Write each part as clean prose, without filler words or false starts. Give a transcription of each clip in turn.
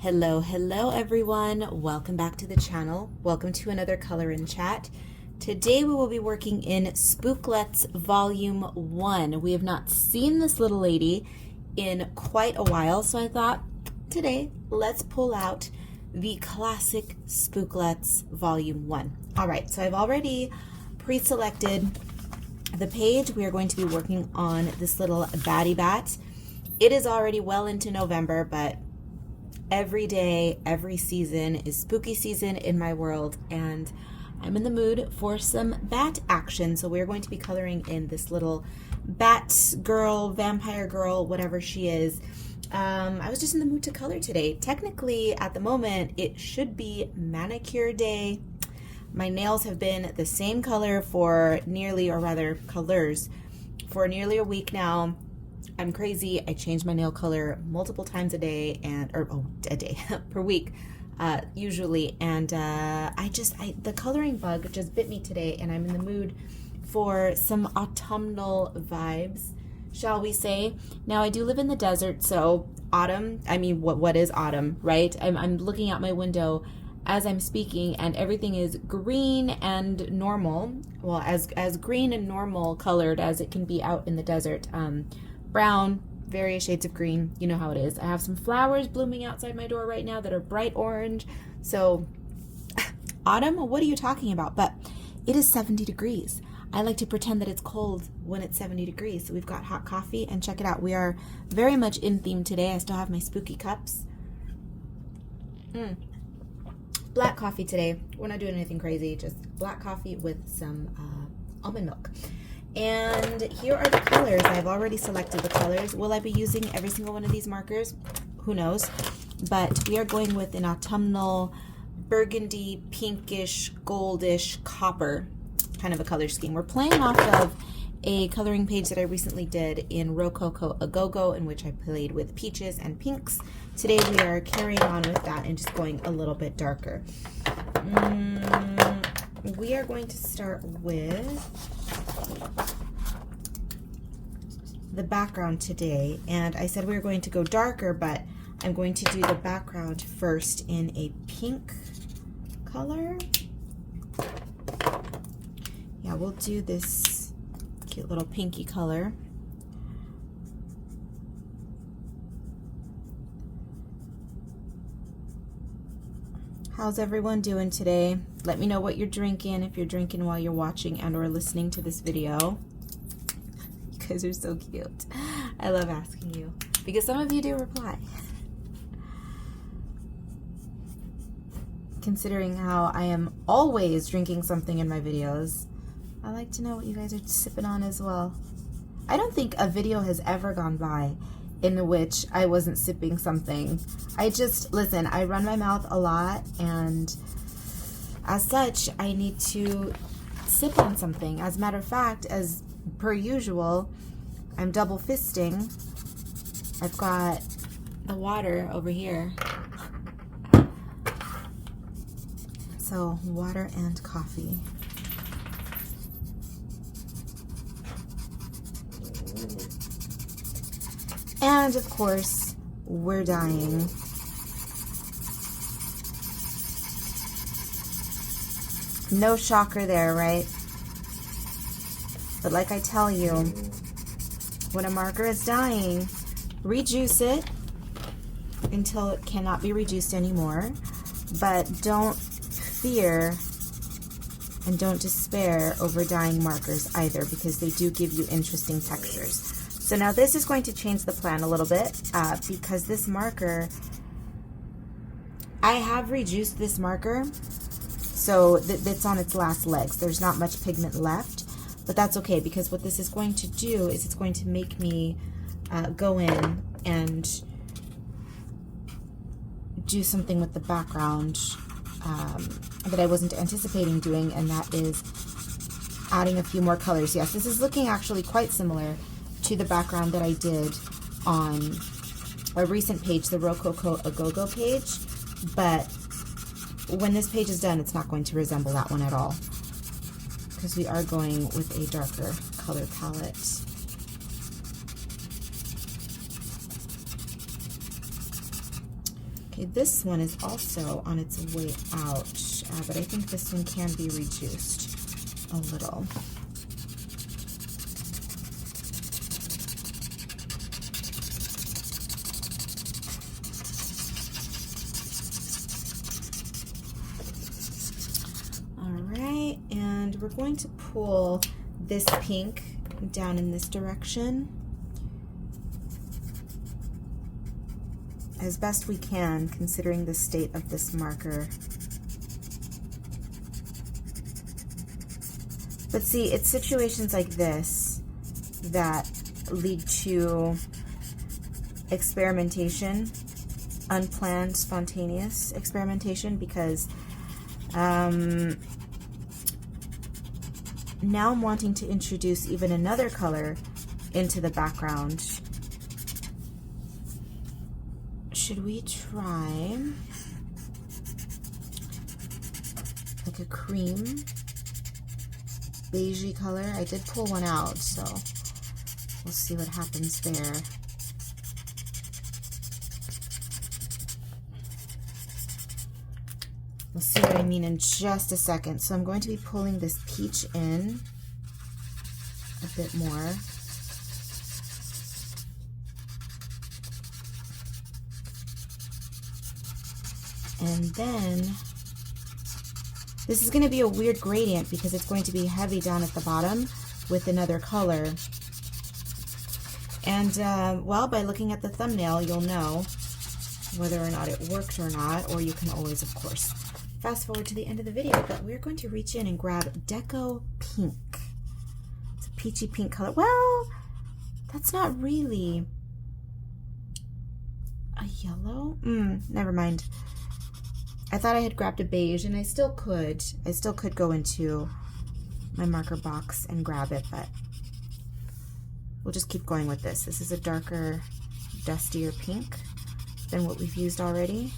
Hello everyone. Welcome back to the channel. Welcome to another Color and Chat. Today we will be working in Spooklettes Volume 1. We have not seen this little lady in quite a while, so I thought today let's pull out the classic Spooklettes Volume 1. Alright, so I've already pre-selected the page. We are going to be working on this little baddie bat. It is already well into November, but every day, every season is spooky season in my world, and I'm in the mood for some bat action. So we're going to be coloring in this little bat girl, vampire girl, whatever she is. I was just in the mood to color today. Technically, at the moment, it should be manicure day. My nails have been the same color for nearly, or rather colors, for nearly a week now. I'm crazy. I change my nail color multiple times a day, per week, usually. And the coloring bug just bit me today, and I'm in the mood for some autumnal vibes, shall we say. Now, I do live in the desert, so autumn, I mean, what is autumn, right? I'm looking out my window as I'm speaking, and everything is green and normal. Well, as green and normal colored as it can be out in the desert. Brown, various shades of green, you know how it is. I have some flowers blooming outside my door right now that are bright orange. So, autumn, what are you talking about? But it is 70 degrees. I like to pretend that it's cold when it's 70 degrees. So we've got hot coffee, and check it out. We are very much in theme today. I still have my spooky cups. Black coffee today. We're not doing anything crazy, just black coffee with some almond milk. And here are the colors. I've already selected the colors. Will I be using every single one of these markers? Who knows? But we are going with an autumnal burgundy, pinkish, goldish, copper kind of a color scheme. We're playing off of a coloring page that I recently did in Rococo A Go-Go, in which I played with peaches and pinks. Today we are carrying on with that and just going a little bit darker. We are going to start with the background today, and I said we were going to go darker, but I'm going to do the background first in a pink color. Yeah, we'll do this cute little pinky color. How's everyone doing today? Let me know what you're drinking, if you're drinking while you're watching and or listening to this video. You guys are so cute. I love asking you, because some of you do reply. Considering how I am always drinking something in my videos, I like to know what you guys are sipping on as well. I don't think a video has ever gone by in which I wasn't sipping something. Listen, I run my mouth a lot, and as such, I need to sip on something. As a matter of fact, as per usual, I'm double fisting. I've got the water over here. So, water and coffee. And of course, we're dying. No shocker there, right? But like I tell you, when a marker is dying, rejuice it until it cannot be rejuiced anymore. But don't fear and don't despair over dying markers either, because they do give you interesting textures. So now this is going to change the plan a little bit, because this marker, I have rejuiced this marker, so it's on its last legs. There's not much pigment left, but that's okay, because what this is going to do is it's going to make me go in and do something with the background that I wasn't anticipating doing, and that is adding a few more colors. Yes, this is looking actually quite similar to the background that I did on a recent page, the Rococo A Go-Go page, but when this page is done, it's not going to resemble that one at all, because we are going with a darker color palette. This one is also on its way out, but I think this one can be reduced a little. Alright, and we're going to pull this pink down in this direction as best we can, considering the state of this marker. But see, it's situations like this that lead to experimentation, unplanned, spontaneous experimentation, because now I'm wanting to introduce even another color into the background. Should we try like a cream, beigey color? I did pull one out, so we'll see what happens there. We'll see what I mean in just a second. So I'm going to be pulling this peach in a bit more. And then this is going to be a weird gradient because it's going to be heavy down at the bottom with another color. And well, by looking at the thumbnail, you'll know whether or not it worked or not, or you can always, of course, fast forward to the end of the video. But we're going to reach in and grab Deco Pink. It's a peachy pink color. Well, that's not really a yellow. Never mind. I thought I had grabbed a beige, and I still could. I still could go into my marker box and grab it, but we'll just keep going with this. This is a darker, dustier pink than what we've used already,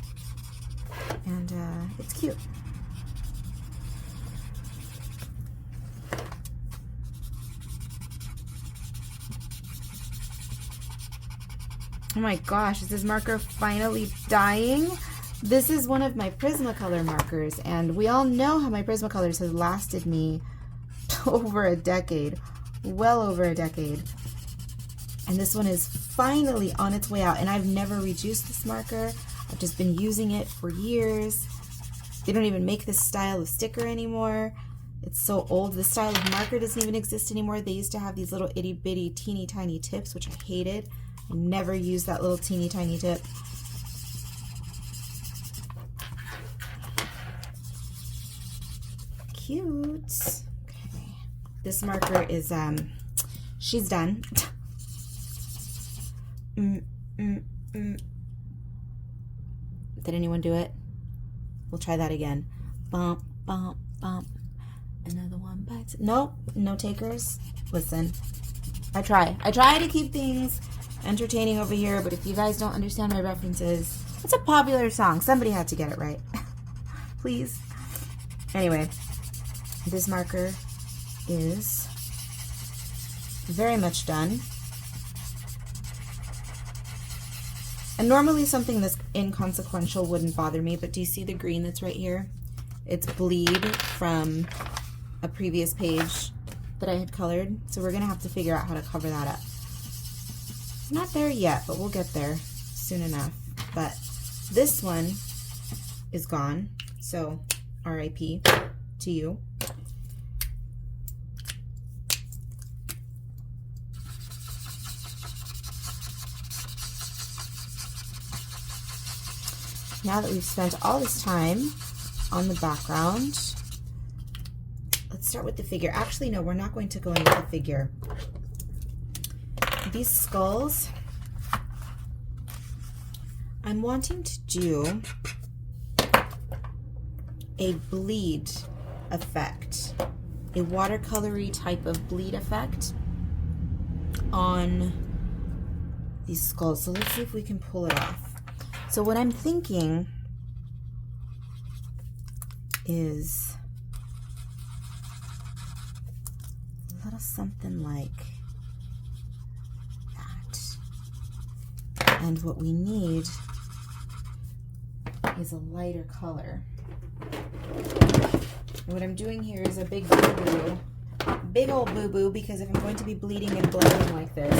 and it's cute. Oh my gosh, is this marker finally dying? This is one of my Prismacolor markers, and we all know how my Prismacolors has lasted me over a decade, well over a decade. And this one is finally on its way out, and I've never reduced this marker. I've just been using it for years. They don't even make this style of sticker anymore. It's so old. This style of marker doesn't even exist anymore. They used to have these little itty bitty teeny tiny tips, which I hated. I never used that little teeny tiny tip. Cute. Okay. This marker is, she's done. Did anyone do it? We'll try that again. Bump, bump, bump. Another one bites. Nope, no takers. Listen, I try to keep things entertaining over here, but if you guys don't understand my references, it's a popular song. Somebody had to get it right. Please. Anyway, this marker is very much done. And normally something this inconsequential wouldn't bother me, but do you see the green that's right here? It's bleed from a previous page that I had colored, so we're gonna have to figure out how to cover that up. Not there yet, but we'll get there soon enough. But this one is gone, so RIP to you. Now that we've spent all this time on the background, let's start with the figure. Actually, no, we're not going to go into the figure. These skulls, I'm wanting to do a bleed effect, a watercolory type of bleed effect on these skulls. So let's see if we can pull it off. So what I'm thinking is a little something like that. And what we need is a lighter color. And what I'm doing here is a big boo-boo. Big old boo-boo, because if I'm going to be bleeding and blending like this,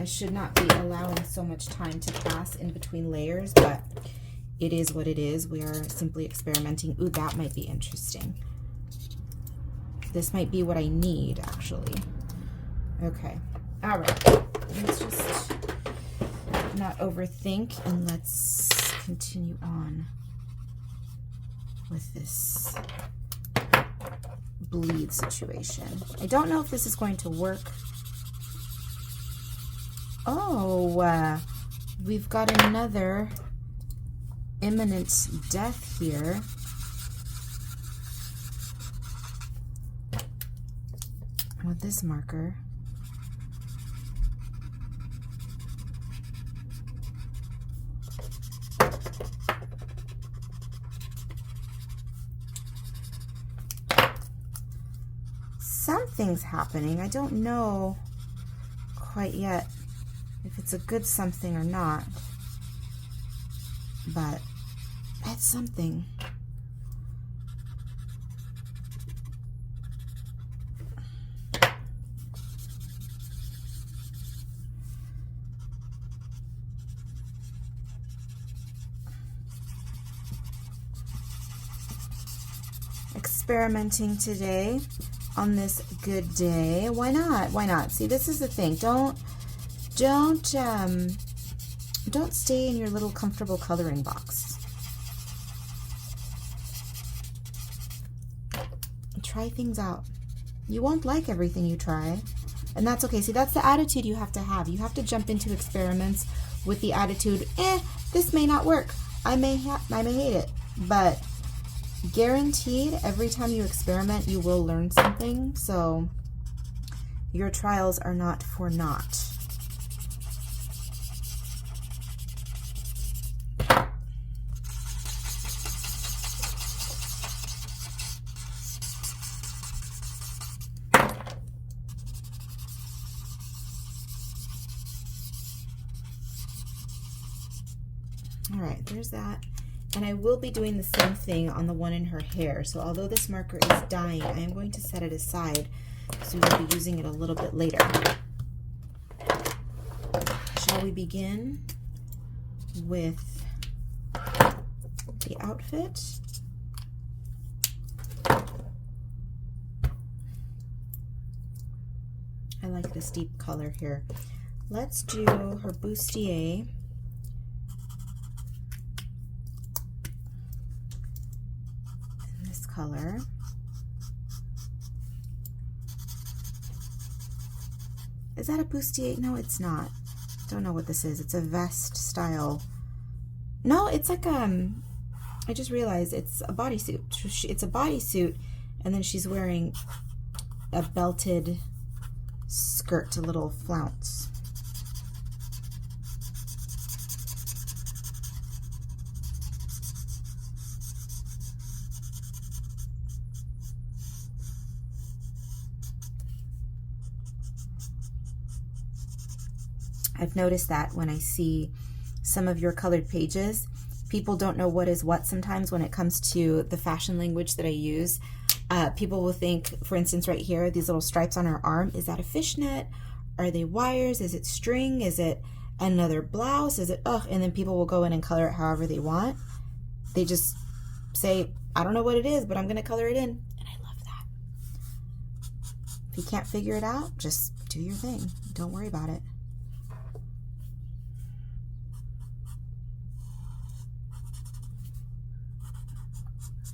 I should not be allowing so much time to pass in between layers, but it is what it is. We are simply experimenting. Ooh, that might be interesting. This might be what I need, actually. Okay. All right. Let's just not overthink, and let's continue on with this bleed situation. I don't know if this is going to work. Oh, we've got another imminent death here. With this marker. Something's happening. I don't know quite yet if it's a good something or not, but it's something. Experimenting today on this good day. Why not? Why not? See, this is the thing. Don't stay in your little comfortable coloring box. Try things out. You won't like everything you try, and that's okay. See, that's the attitude you have to have. You have to jump into experiments with the attitude, this may not work. I may hate it, but guaranteed every time you experiment you will learn something, so your trials are not for naught. All right, there's that. And I will be doing the same thing on the one in her hair. So although this marker is dying, I am going to set it aside, so we will be using it a little bit later. Shall we begin with the outfit? I like this deep color here. Let's do her bustier. Color. Is that a bustier? No, it's not. Don't know what this is. It's a vest style. No, it's like I just realized it's a bodysuit. It's a bodysuit, and then she's wearing a belted skirt, a little flounce. I've noticed that when I see some of your colored pages, people don't know what is what sometimes when it comes to the fashion language that I use. People will think, for instance, right here, these little stripes on her arm, is that a fishnet? Are they wires? Is it string? Is it another blouse? Is it, and then people will go in and color it however they want. They just say, I don't know what it is, but I'm going to color it in. And I love that. If you can't figure it out, just do your thing. Don't worry about it.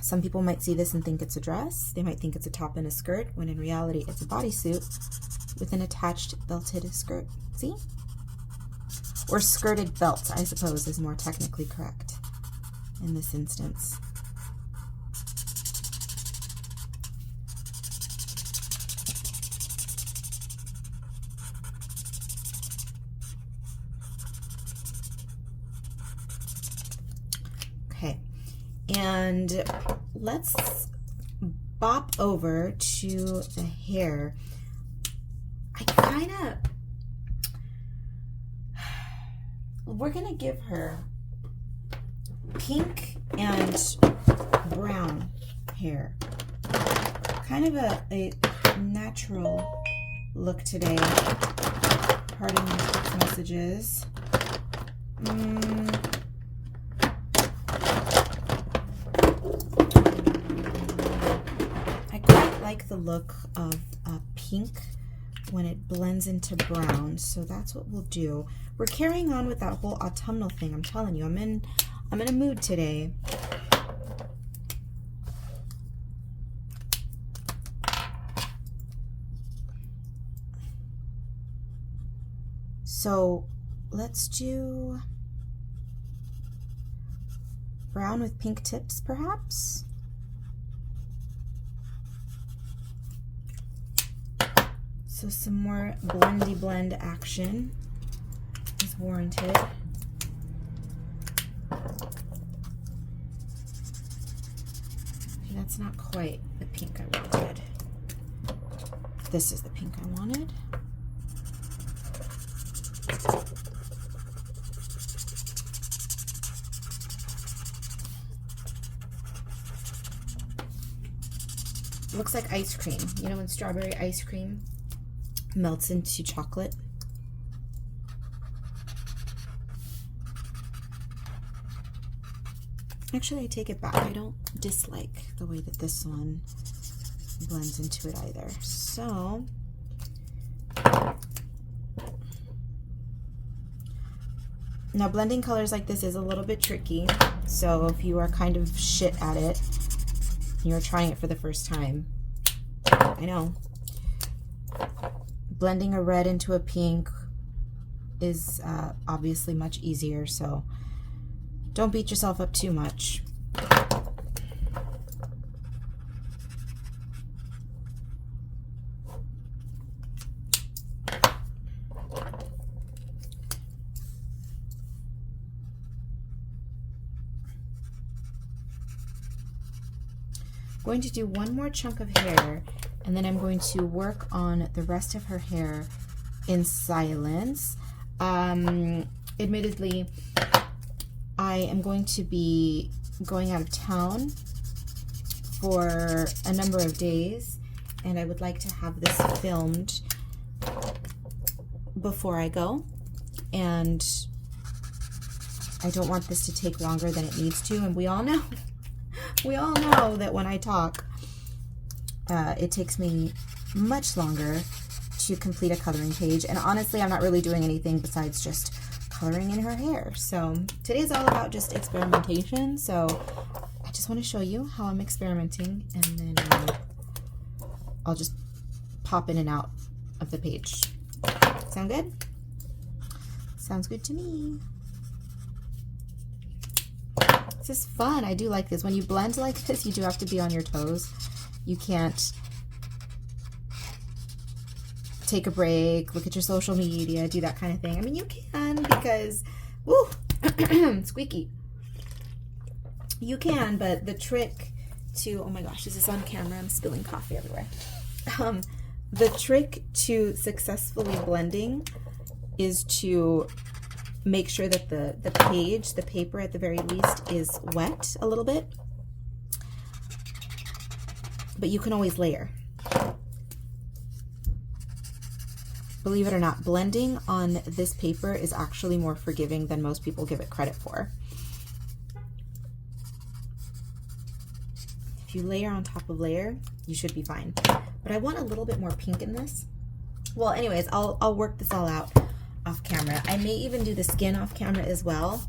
Some people might see this and think it's a dress. They might think it's a top and a skirt, when in reality it's a bodysuit with an attached belted skirt. See? Or skirted belt, I suppose, is more technically correct in this instance. Okay, and let's bop over to the hair. We're gonna give her pink and brown hair. Kind of a natural look today. Pardon my text messages. I quite like the look of pink when it blends into brown, so that's what we'll do. We're carrying on with that whole autumnal thing. I'm telling you, I'm in a mood today. So let's do brown with pink tips, perhaps. So some more blendy blend action is warranted. Okay, that's not quite the pink I wanted. This is the pink I wanted. Looks like ice cream. You know when strawberry ice cream melts into chocolate? Actually, I take it back. I don't dislike the way that this one blends into it either. So, now blending colors like this is a little bit tricky. So if you are kind of shit at it, you're trying it for the first time, I know. Blending a red into a pink is obviously much easier, so don't beat yourself up too much. I'm going to do one more chunk of hair, and then I'm going to work on the rest of her hair in silence. Admittedly, I am going to be going out of town for a number of days, and I would like to have this filmed before I go, and I don't want this to take longer than it needs to, and we all know that when I talk, it takes me much longer to complete a coloring page, and honestly, I'm not really doing anything besides just coloring in her hair. So today's all about just experimentation, so I just want to show you how I'm experimenting, and then I'll just pop in and out of the page. Sound good? Sounds good to me. This is fun. I do like this. When you blend like this, you do have to be on your toes. You can't take a break, look at your social media, do that kind of thing. I mean, you can, because, woo, squeaky. You can, but the trick to, oh my gosh, is this on camera? I'm spilling coffee everywhere. The trick to successfully blending is to make sure that the page, the paper at the very least, is wet a little bit. But you can always layer. Believe it or not, blending on this paper is actually more forgiving than most people give it credit for. If you layer on top of layer, you should be fine. But I want a little bit more pink in this. Well, anyways, I'll work this all out off camera. I may even do the skin off camera as well.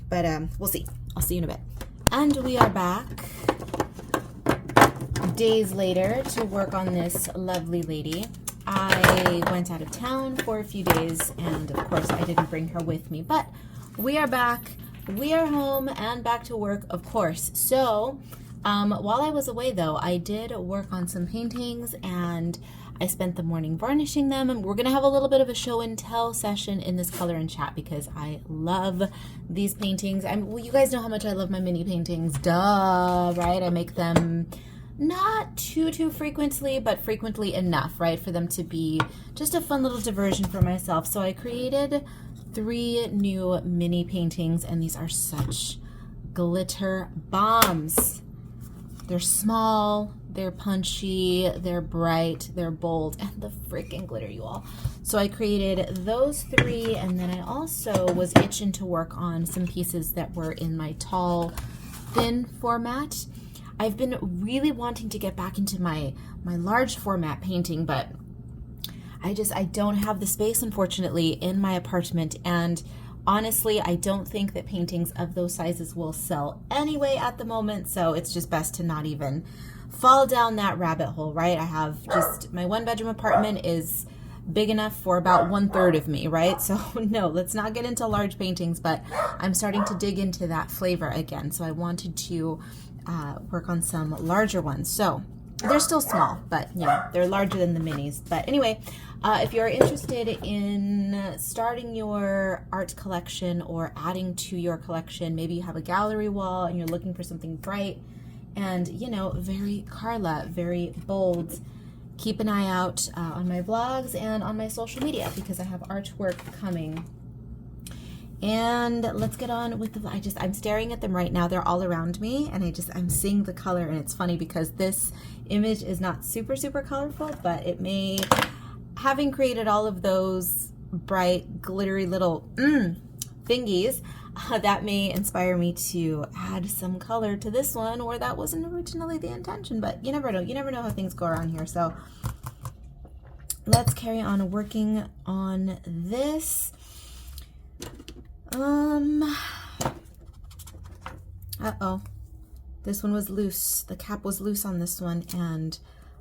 But we'll see. I'll see you in a bit. And we are back days later to work on this lovely lady. I went out of town for a few days, and of course I didn't bring her with me, but we are back, we are home, and back to work, of course. So while I was away though, I did work on some paintings, and I spent the morning varnishing them, and we're gonna have a little bit of a show and tell session in this color and chat because I love these paintings. Well, you guys know how much I love my mini paintings, duh, right? I make them not too frequently, but frequently enough, right, for them to be just a fun little diversion for myself. So I created 3 new mini paintings, and these are such glitter bombs. They're small, they're punchy, they're bright, they're bold, and the freaking glitter, you all. So I created those 3, and then I also was itching to work on some pieces that were in my tall, thin format. I've been really wanting to get back into my large format painting, but I don't have the space, unfortunately, in my apartment, and honestly, I don't think that paintings of those sizes will sell anyway at the moment, so it's just best to not even fall down that rabbit hole, right? I have just, my 1-bedroom apartment is big enough for about 1/3 of me, right? So no, let's not get into large paintings, but I'm starting to dig into that flavor again, so I wanted to work on some larger ones. So they're still small, but you know, they're larger than the minis. But anyway, if you're interested in starting your art collection or adding to your collection, maybe you have a gallery wall and you're looking for something bright and, you know, very Karla, very bold, keep an eye out on my vlogs and on my social media because I have artwork coming. And let's get on with the, I'm staring at them right now. They're all around me, and I'm seeing the color, and it's funny because this image is not super, super colorful, but it may, having created all of those bright, glittery little thingies, that may inspire me to add some color to this one, or that wasn't originally the intention, but you never know. You never know how things go around here. So let's carry on working on this. Uh-oh. This one was loose. The cap was loose on this one, and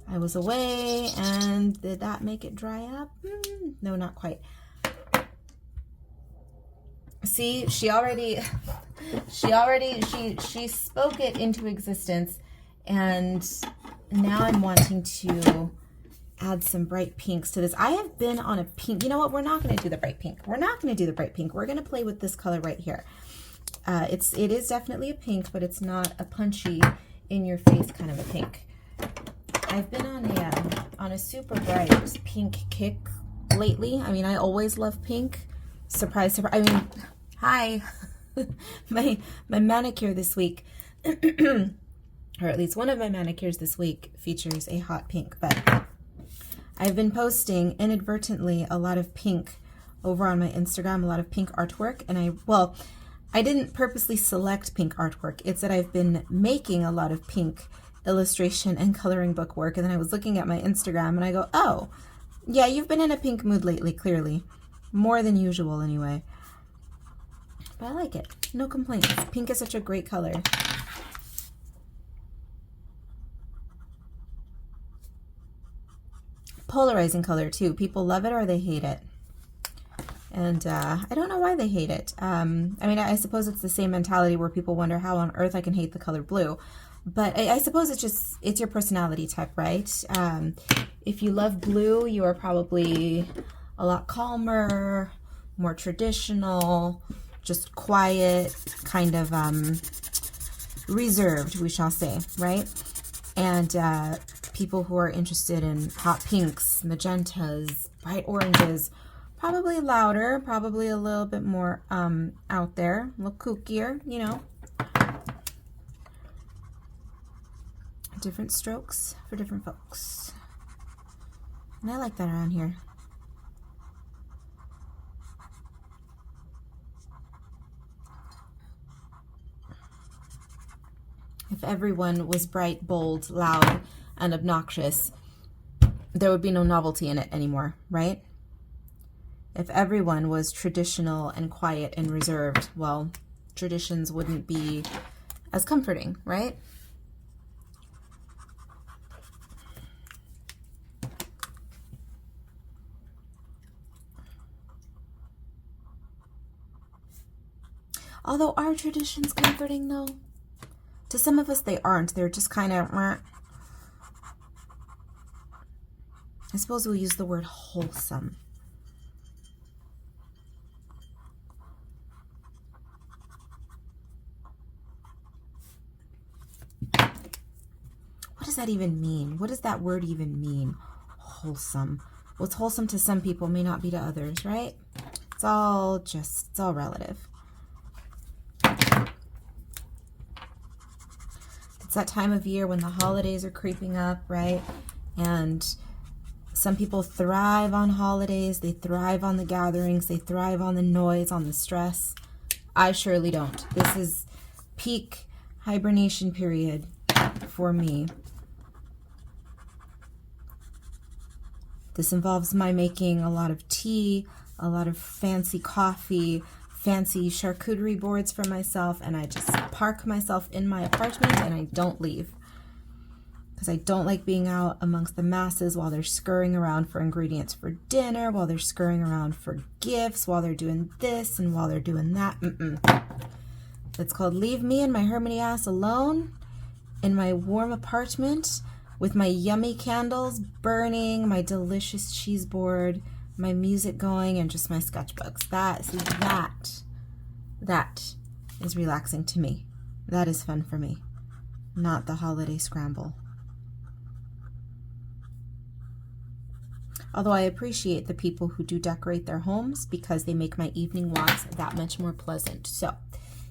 I was away, and did that make it dry up? No, not quite. See, she spoke it into existence, and now I'm wanting to add some bright pinks to this. I have been on a pink. You know what? We're not going to do the bright pink. We're not going to do the bright pink. We're going to play with this color right here. It is definitely a pink, but it's not a punchy, in-your-face kind of a pink. I've been on a super bright pink kick lately. I mean, I always love pink. Surprise, surprise. I mean, hi. my manicure this week, or at least one of my manicures this week, features a hot pink, but I've been posting inadvertently a lot of pink over on my Instagram, a lot of pink artwork, and I didn't purposely select pink artwork. It's that I've been making a lot of pink illustration and coloring book work, and then I was looking at my Instagram and I go, oh, yeah, you've been in a pink mood lately, clearly. More than usual, anyway. But I like it. No complaints. Pink is such a great color. Polarizing color, too. People love it or they hate it. And I don't know why they hate it. I mean, I suppose it's the same mentality where people wonder how on earth I can hate the color blue. But I suppose it's your personality type, right? If you love blue, you are probably a lot calmer, more traditional, just quiet, kind of reserved, we shall say, right? And people who are interested in hot pinks, magentas, bright oranges, probably louder, probably a little bit more out there, a little kookier, you know. Different strokes for different folks. And I like that around here. If everyone was bright, bold, loud, and obnoxious, there would be no novelty in it anymore, right? If everyone was traditional and quiet and reserved, well, traditions wouldn't be as comforting, right? Although, are traditions comforting, though? To some of us, they aren't. They're just kind of... I suppose we'll use the word wholesome. What does that even mean? What does that word even mean? Wholesome. What's wholesome to some people may not be to others, right? It's all relative. It's that time of year when the holidays are creeping up, right? And some people thrive on holidays. They thrive on the gatherings. They thrive on the noise, on the stress. I surely don't. This is peak hibernation period for me. This involves my making a lot of tea, a lot of fancy coffee, fancy charcuterie boards for myself, and I just park myself in my apartment and I don't leave. Because I don't like being out amongst the masses while they're scurrying around for ingredients for dinner, while they're scurrying around for gifts, while they're doing this and while they're doing that. It's called leave me and my hermity ass alone in my warm apartment with my yummy candles burning, my delicious cheese board, my music going, and just my sketchbooks. That is relaxing to me. That is fun for me, not the holiday scramble. Although I appreciate the people who do decorate their homes because they make my evening walks that much more pleasant. So,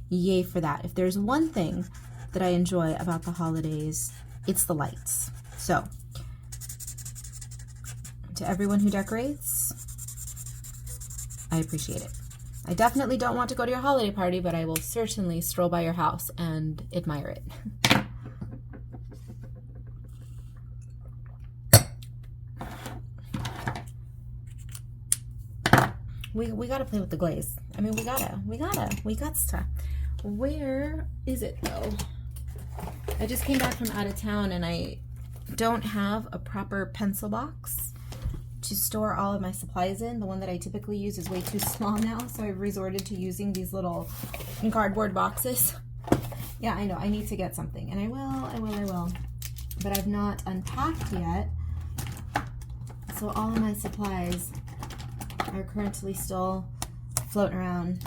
yay for that. If there's one thing that I enjoy about the holidays, it's the lights. So, to everyone who decorates, I appreciate it. I definitely don't want to go to your holiday party, but I will certainly stroll by your house and admire it. We gotta play with the glaze. I mean, we got to. Where is it though? I just came back from out of town and I don't have a proper pencil box to store all of my supplies in. The one that I typically use is way too small now, so I've resorted to using these little cardboard boxes. Yeah, I know, I need to get something, and I will. But I've not unpacked yet, so all of my supplies are currently still floating around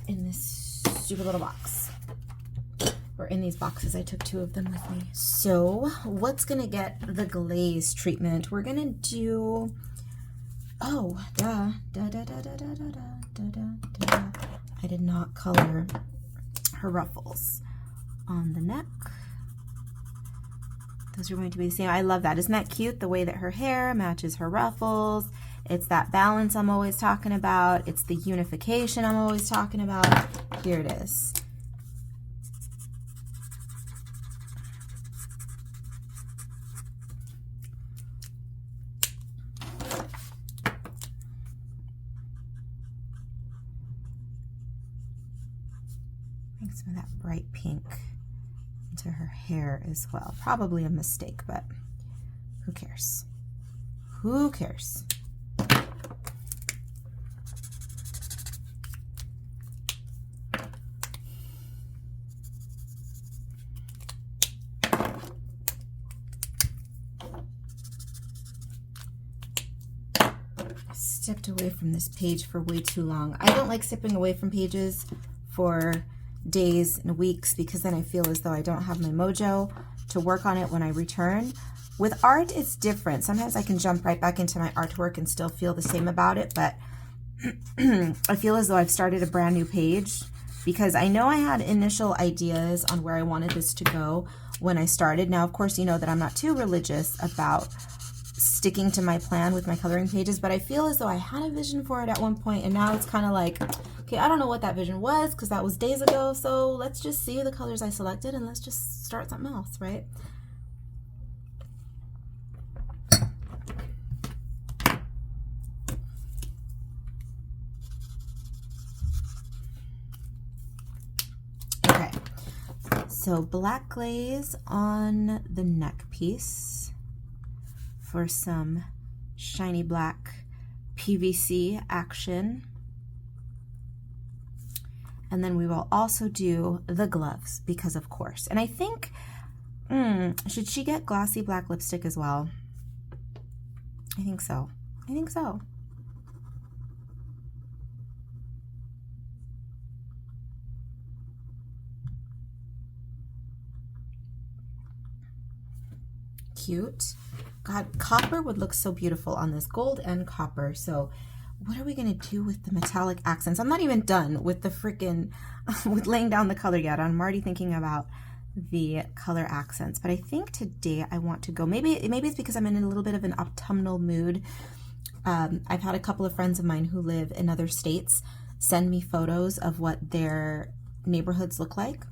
in this stupid little box. Or in these boxes. I took 2 of them with me. So what's gonna get the glaze treatment? We're gonna do, oh, I did not color her ruffles on the neck. Those are going to be the same. I love that. Isn't that cute? The way that her hair matches her ruffles. It's that balance I'm always talking about. It's the unification I'm always talking about. Here it is. Bring some of that bright pink into her hair as well. Probably a mistake, but who cares? Who cares? Stepped away from this page for way too long. I don't like stepping away from pages for days and weeks because then I feel as though I don't have my mojo to work on it when I return. With art, it's different. Sometimes I can jump right back into my artwork and still feel the same about it, but I feel as though I've started a brand new page because I know I had initial ideas on where I wanted this to go when I started. Now, of course, you know that I'm not too religious about sticking to my plan with my coloring pages, but I feel as though I had a vision for it at one point, and now it's kind of like, okay, I don't know what that vision was because that was days ago, so let's just see the colors I selected and let's just start something else, right? Okay, so black glaze on the neck piece for some shiny black PVC action. And then we will also do the gloves because of course. And I think, should she get glossy black lipstick as well? I think so. I think so. Cute. God, copper would look so beautiful on this, gold and copper. So what are we gonna do with the metallic accents? I'm not even done with the freaking, with laying down the color yet. I'm already thinking about the color accents, but I think today I want to go, maybe it's because I'm in a little bit of an autumnal mood. I've had a couple of friends of mine who live in other states send me photos of what their neighborhoods look like,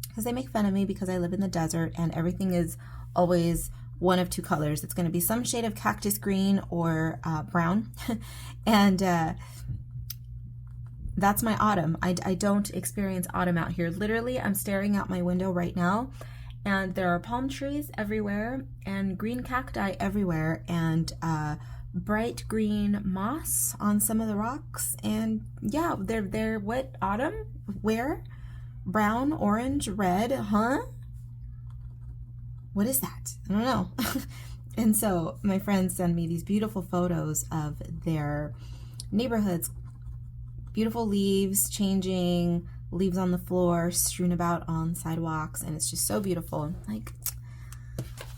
because they make fun of me because I live in the desert and everything is always one of two colors. It's going to be some shade of cactus green or brown. And that's my autumn. I don't experience autumn out here. Literally, I'm staring out my window right now and there are palm trees everywhere and green cacti everywhere and bright green moss on some of the rocks. And yeah, they're what, autumn? Where? Brown, orange, red, huh? What is that? I don't know. And so my friends send me these beautiful photos of their neighborhoods, beautiful leaves changing, leaves on the floor, strewn about on sidewalks, and it's just so beautiful. Like,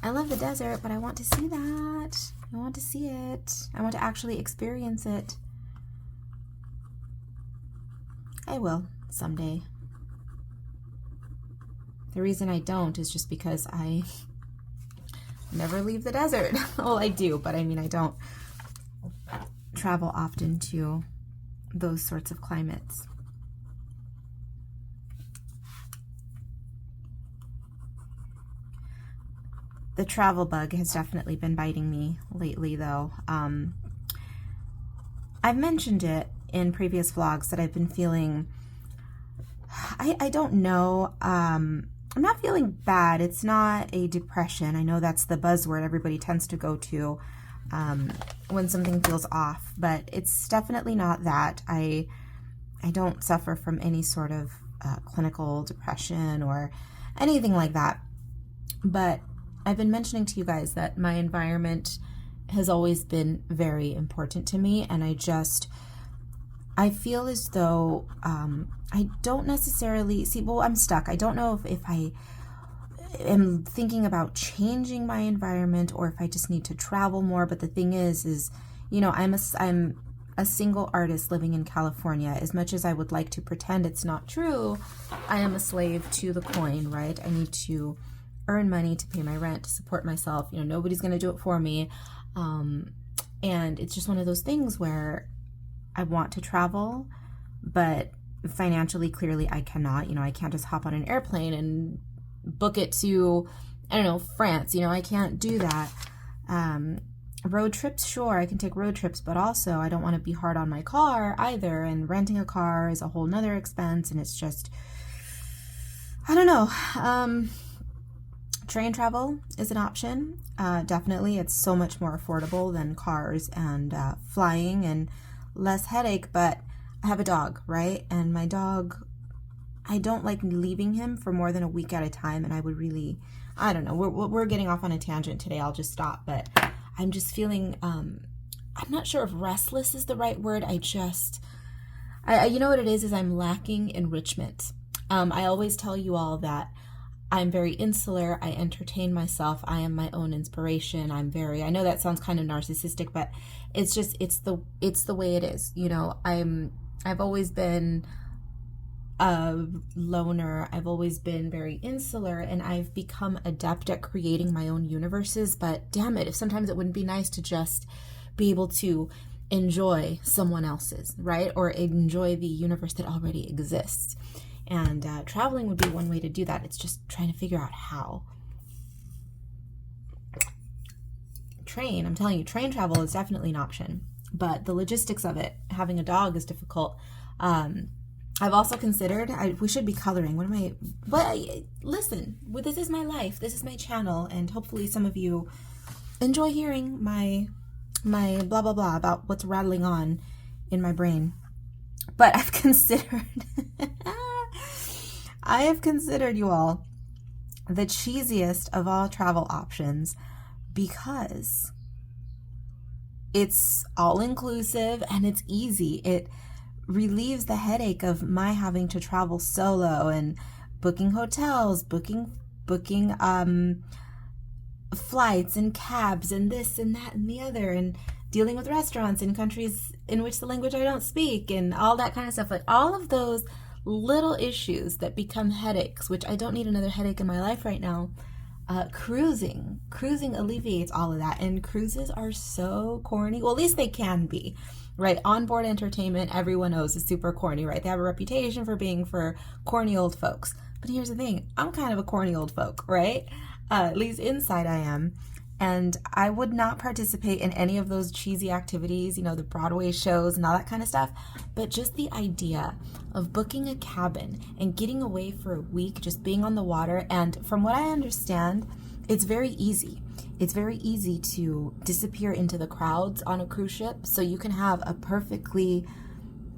I love the desert, but I want to see that. I want to see it. I want to actually experience it. I will someday. The reason I don't is just because I never leave the desert. Well, I do, but I mean, I don't travel often to those sorts of climates. The travel bug has definitely been biting me lately, though. I've mentioned it in previous vlogs that I've been feeling, I don't know, I'm not feeling bad. It's not a depression. I know that's the buzzword everybody tends to go to when something feels off, but it's definitely not that. I don't suffer from any sort of clinical depression or anything like that. But I've been mentioning to you guys that my environment has always been very important to me, and I feel as though I don't necessarily see, well, I'm stuck. I don't know if I am thinking about changing my environment or if I just need to travel more. But the thing is, you know, I'm a single artist living in California. As much as I would like to pretend it's not true, I am a slave to the coin, right? I need to earn money to pay my rent, to support myself. You know, nobody's going to do it for me. And it's just one of those things where I want to travel, but financially, clearly I cannot. You know, I can't just hop on an airplane and book it to, I don't know, France. You know, I can't do that. Road trips, sure, I can take road trips, but also I don't want to be hard on my car either. And renting a car is a whole nother expense. And it's just, I don't know. Train travel is an option. Definitely. It's so much more affordable than cars and flying and less headache, but I have a dog, right? And my dog, I don't like leaving him for more than a week at a time, and I would really, I don't know, we're getting off on a tangent today. I'll just stop, but I'm just feeling, I'm not sure if restless is the right word. You know what it is I'm lacking enrichment. I always tell you all that I'm very insular. I entertain myself. I am my own inspiration. I know that sounds kind of narcissistic, but it's just, it's the way it is. You know, I've always been a loner. I've always been very insular, and I've become adept at creating my own universes. But damn it, if sometimes it wouldn't be nice to just be able to enjoy someone else's, right? Or enjoy the universe that already exists. And traveling would be one way to do that. It's just trying to figure out how. Train, I'm telling you, train travel is definitely an option, but the logistics of it, having a dog, is difficult. I've also considered, we should be coloring. Listen, this is my life. This is my channel, and hopefully some of you enjoy hearing my blah, blah, blah about what's rattling on in my brain. But I've considered, you all, the cheesiest of all travel options, because it's all inclusive and it's easy. It relieves the headache of my having to travel solo and booking hotels, booking flights and cabs and this and that and the other, and dealing with restaurants in countries in which the language I don't speak and all that kind of stuff. Like all of those little issues that become headaches, which I don't need another headache in my life right now. Cruising alleviates all of that. And cruises are so corny. Well, at least they can be, right? Onboard entertainment, everyone knows, is super corny, right? They have a reputation for being for corny old folks. But here's the thing, I'm kind of a corny old folk, right? At least inside I am. And I would not participate in any of those cheesy activities, the Broadway shows and all that kind of stuff. But just the idea of booking a cabin and getting away for a week, just being on the water. And from what I understand, it's very easy. It's very easy to disappear into the crowds on a cruise ship. So you can have a perfectly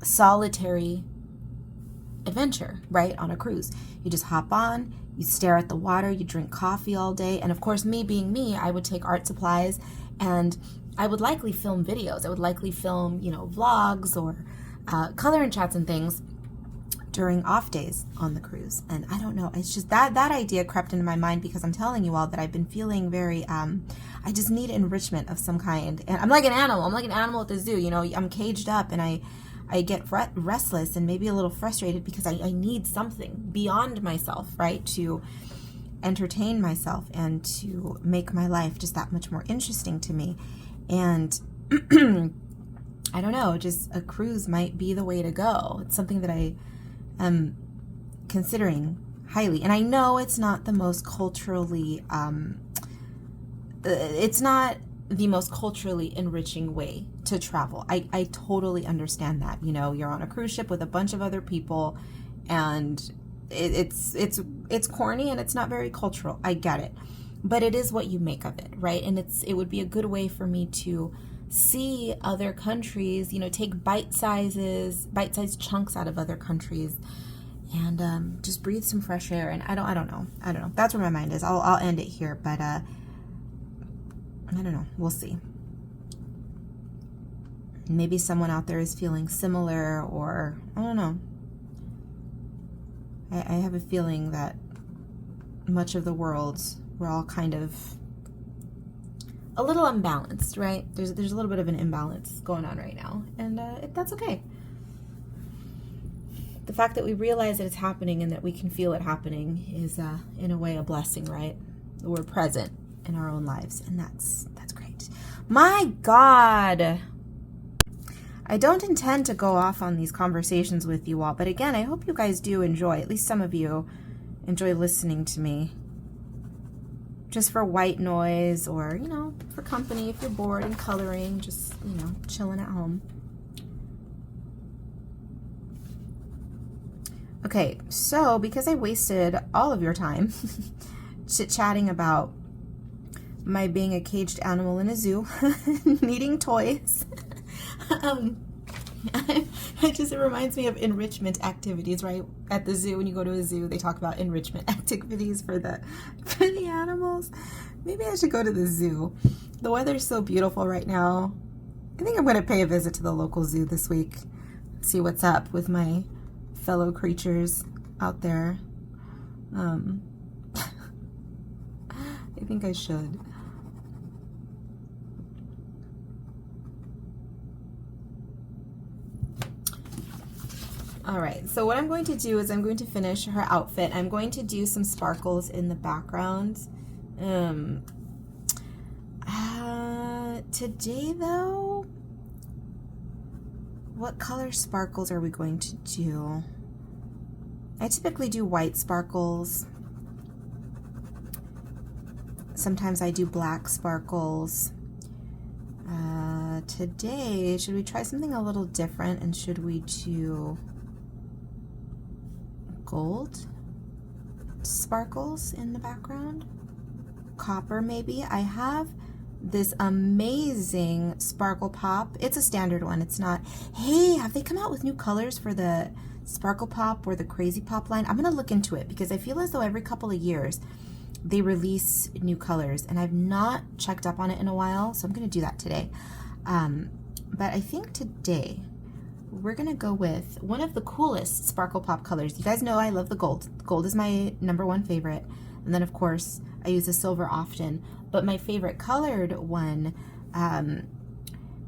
solitary adventure, right, on a cruise. You just hop on, you stare at the water, you drink coffee all day, and of course, me being me, I would take art supplies, and I would likely film videos. I would likely film, vlogs or color and chats and things during off days on the cruise. And I don't know, it's just that idea crept into my mind because I'm telling you all that I've been feeling very, I just need enrichment of some kind. And I'm like an animal. I'm like an animal at the zoo. I'm caged up and I get restless and maybe a little frustrated because I need something beyond myself, right, to entertain myself and to make my life just that much more interesting to me. And I don't know, just a cruise might be the way to go. It's something that I am considering highly. And I know it's not the most culturally, it's not the most culturally enriching way to travel. I totally understand that. You're on a cruise ship with a bunch of other people and it's corny and it's not very cultural. I get it. But it is what you make of it, right? And it would be a good way for me to see other countries, take bite-sized chunks out of other countries and just breathe some fresh air. And I don't know. That's where my mind is. I'll end it here, but I don't know. We'll see. Maybe someone out there is feeling similar, or I don't know. I have a feeling that much of the world, we're all kind of a little unbalanced, right? There's a little bit of an imbalance going on right now, and that's okay. The fact that we realize that it's happening and that we can feel it happening is, in a way, a blessing, right? We're present in our own lives, and that's great. My God, I don't intend to go off on these conversations with you all, but again, I hope you guys do enjoy, at least some of you enjoy listening to me, just for white noise or, for company if you're bored and coloring, just, chilling at home. Okay, so because I wasted all of your time chit-chatting about my being a caged animal in a zoo, needing toys, it reminds me of enrichment activities, right? At the zoo, when you go to a zoo, they talk about enrichment activities for the animals. Maybe I should go to the zoo. The weather's so beautiful right now. I think I'm going to pay a visit to the local zoo this week, see what's up with my fellow creatures out there. I think I should. All right, so what I'm going to do is I'm going to finish her outfit. I'm going to do some sparkles in the background. Today, though, what color sparkles are we going to do? I typically do white sparkles. Sometimes I do black sparkles. Today, should we try something a little different, and should we do gold sparkles in the background? Copper, maybe? I have this amazing sparkle pop. It's a standard one. It's not, hey, have they come out with new colors for the sparkle pop or the crazy pop line? I'm going to look into it because I feel as though every couple of years they release new colors, and I've not checked up on it in a while, so I'm going to do that today. But I think today we're going to go with one of the coolest sparkle pop colors. You guys know I love the gold. Gold is my #1 favorite. And then, of course, I use the silver often. But my favorite colored one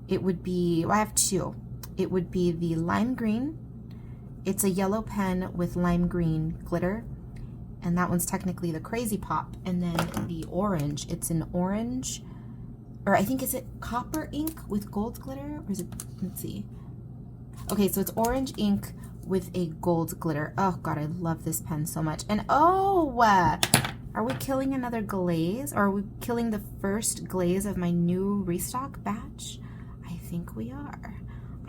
it would be, well, I have two. It would be the lime green. It's a yellow pen with lime green glitter, and that one's technically the Crazy Pop. And then the orange, it's an orange, or I think, is it copper ink with gold glitter, or is it, let's see. Okay, so it's orange ink with a gold glitter. Oh God, I love this pen so much. And oh, are we killing another glaze? Or are we killing the first glaze of my new restock batch? I think we are.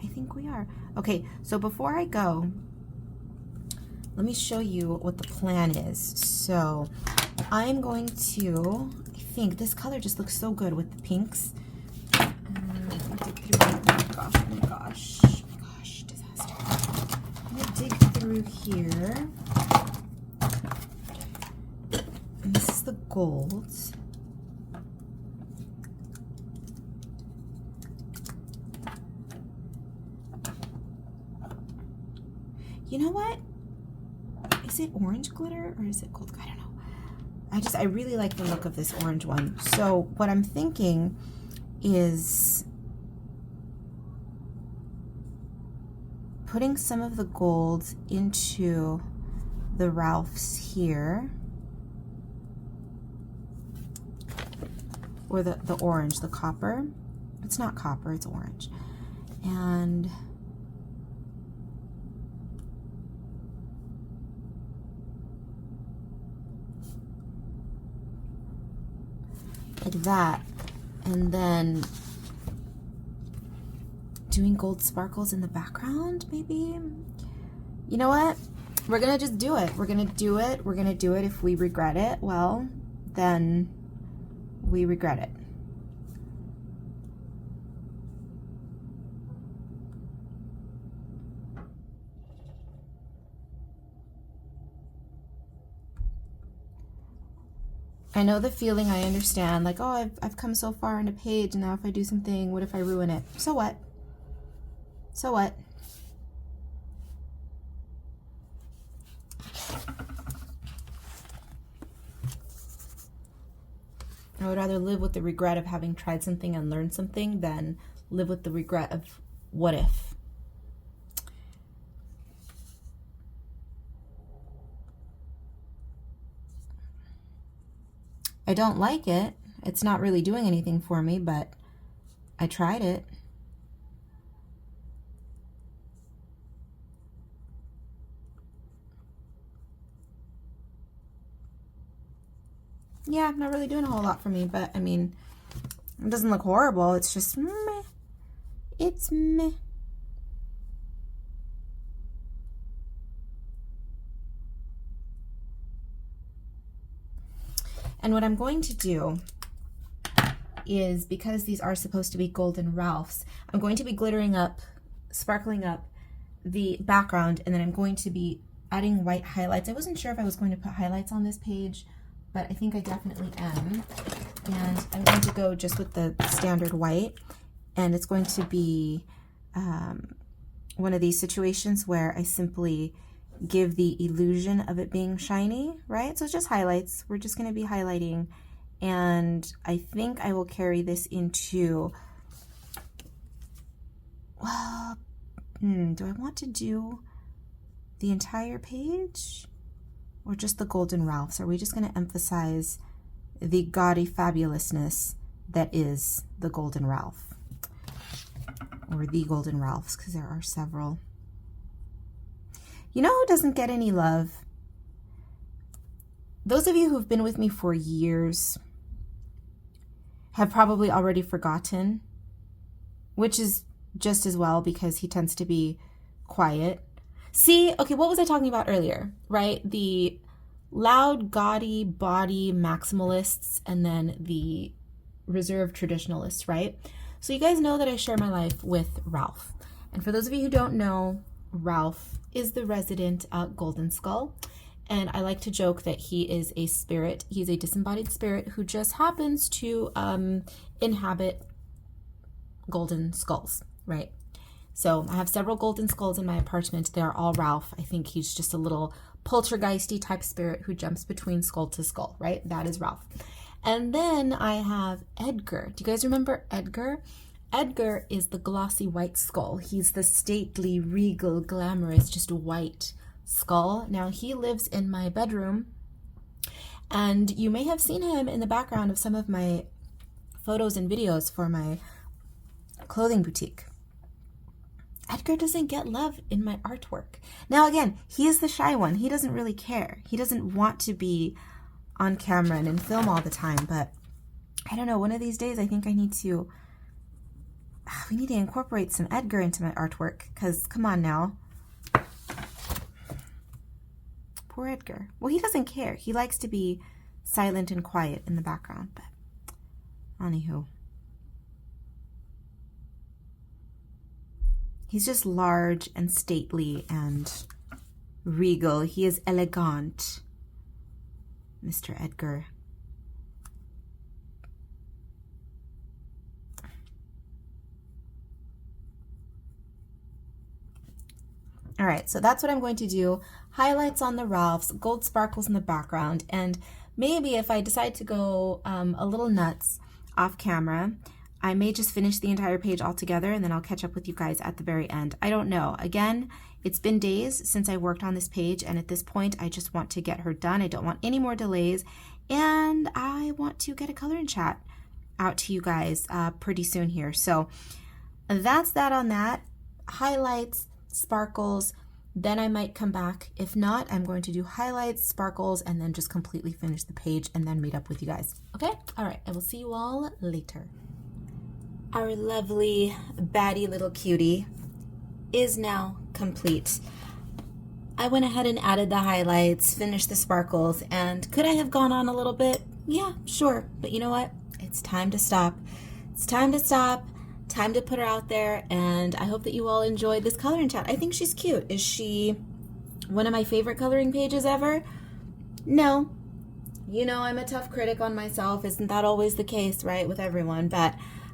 I think we are. Okay, so before I go, let me show you what the plan is. So I'm going to, I think this color just looks so good with the pinks. Oh my gosh, disaster. I'm gonna dig through here. And this is the golds. You know what? Is it orange glitter or is it gold? I don't know. I really like the look of this orange one. So what I'm thinking is putting some of the gold into the Ralphs here. Or the orange, the copper. It's not copper, it's orange. And like that. And then doing gold sparkles in the background, maybe? You know what? We're gonna just do it. We're gonna do it. We're gonna do it. If we regret it, well, then we regret it. I know the feeling, I understand, like, oh, I've come so far in a page, and now if I do something, what if I ruin it? So what? So what? I would rather live with the regret of having tried something and learned something than live with the regret of what if. I don't like it. It's not really doing anything for me, but I tried it. Yeah, not really doing a whole lot for me, but I mean, it doesn't look horrible. It's just meh. It's meh. And what I'm going to do is, because these are supposed to be golden Ralphs, I'm going to be glittering up, sparkling up the background, and then I'm going to be adding white highlights. I wasn't sure if I was going to put highlights on this page, but I think I definitely am. And I'm going to go just with the standard white, and it's going to be one of these situations where I simply give the illusion of it being shiny, right? So it's just highlights. We're just going to be highlighting, and I think I will carry this into, well, do I want to do the entire page or just the golden Ralphs? Are we just going to emphasize the gaudy fabulousness that is the golden Ralph, or the golden Ralphs, because there are several. You know who doesn't get any love? Those of you who've been with me for years have probably already forgotten, which is just as well, because he tends to be quiet. See, okay, what was I talking about earlier, right? The loud, gaudy, body maximalists, and then the reserved traditionalists, right? So you guys know that I share my life with Ralph. And for those of you who don't know, Ralph is the resident Golden Skull, and I like to joke that he is a spirit. He's a disembodied spirit who just happens to inhabit golden skulls, right? So I have several golden skulls in my apartment. They're all Ralph. I think he's just a little poltergeisty type spirit who jumps between skull to skull, right? That is Ralph. And then I have Edgar. Do you guys remember Edgar? Edgar is the glossy white skull. He's the stately, regal, glamorous, just white skull. Now he lives in my bedroom, and you may have seen him in the background of some of my photos and videos for my clothing boutique. Edgar doesn't get love in my artwork. Now again, he is the shy one. He doesn't really care. He doesn't want to be on camera and in film all the time, but I don't know, one of these days I think we need to incorporate some Edgar into my artwork, because come on now. Poor Edgar. Well, he doesn't care. He likes to be silent and quiet in the background, but anywho. He's just large and stately and regal. He is elegant, Mr. Edgar. All right, so that's what I'm going to do. Highlights on the Ralphs, gold sparkles in the background, and maybe if I decide to go a little nuts off camera, I may just finish the entire page altogether, and then I'll catch up with you guys at the very end. I don't know. Again, it's been days since I worked on this page, and at this point, I just want to get her done. I don't want any more delays, and I want to get a color and chat out to you guys pretty soon here. So that's that on that. Highlights, sparkles, then I might come back. If not, I'm going to do highlights, sparkles, and then just completely finish the page and then meet up with you guys. Okay? All right. I will see you all later. Our lovely baddie little cutie is now complete. I went ahead and added the highlights, finished the sparkles, and could I have gone on a little bit? Yeah, sure. But you know what? It's time to stop. It's time to stop. Time to put her out there, and I hope that you all enjoyed this coloring chat. I think she's cute. Is she one of my favorite coloring pages ever? No. You know, I'm a tough critic on myself. Isn't that always the case, right, with everyone? But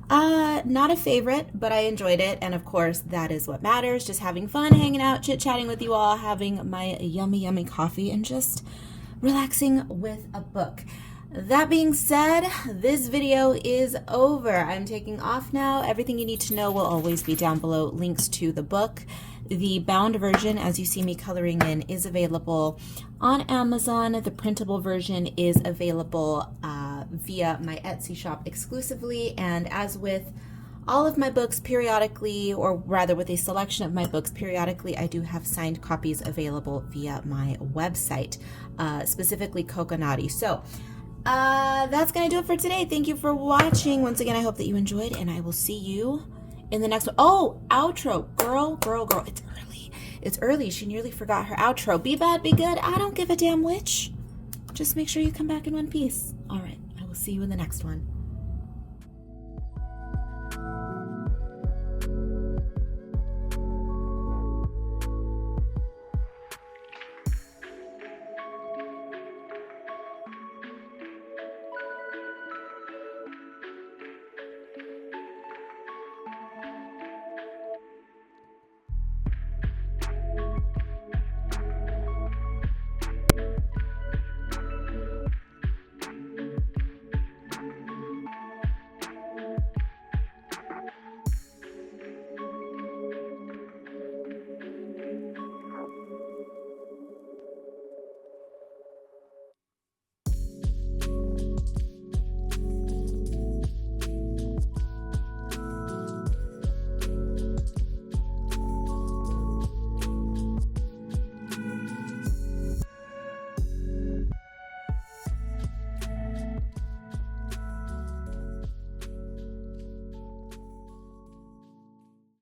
not a favorite, but I enjoyed it, and of course that is what matters. Just having fun, hanging out, chit-chatting with you all, having my yummy coffee, and just relaxing with a book. That being said, this video is over. I'm taking off now. Everything you need to know will always be down below. Links to the book. The bound version, as you see me coloring in, is available on Amazon. The printable version is available via my Etsy shop exclusively. And as with all of my books periodically, or rather with a selection of my books periodically, I do have signed copies available via my website, specifically Coconati. So that's going to do it for today. Thank you for watching. Once again, I hope that you enjoyed, and I will see you in the next one. Oh, outro. Girl. It's early. It's early. She nearly forgot her outro. Be bad, be good. I don't give a damn which. Just make sure you come back in one piece. All right. I will see you in the next one.